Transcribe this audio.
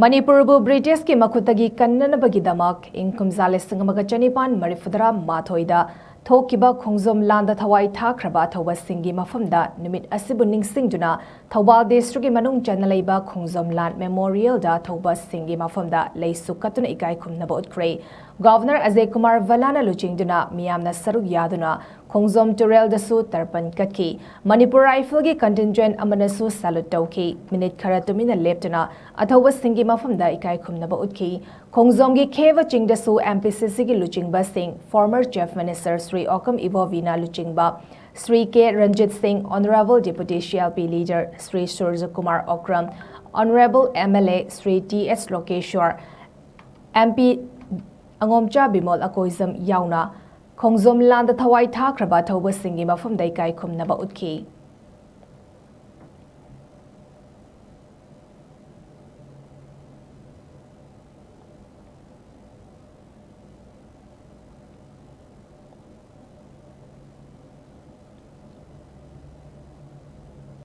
Manipurbu British ki makutagi kannanabagi damak inkumza lisingamaga chanipan marifudara mathoida THOKKHIBA Kongjom landa thawai thakraba thoba singi mafamda numit asibu ningsingduna Thobal district manung chana Leibak Kongjom land memorial da thoba singi mafamda leisuk katuna ikai khumnaba utkre Governor Ajay Kumar Valana luchingduna miyamna Saruk Yaduna Kongjom Turel dasu tarpan katki Manipur rifle gi contingent amanasu salute tawki minute khara tumina leptuna athoba singi mafamda ikai khumnaba utki Kongjom gi kheva chingdasu MPCC gi luchingba singh former chief minister Sri Okam Ibovina luchingba Sri K Ranjit Singh honorable deputy CLP leader Sri Surja Kumar Okram honorable MLA Sri TS Lokeshwar MP Angomcha Bimol Akoizam Yauna Kongjom landa thawai thakraba thoba singi mafam dai kai khumnaba utki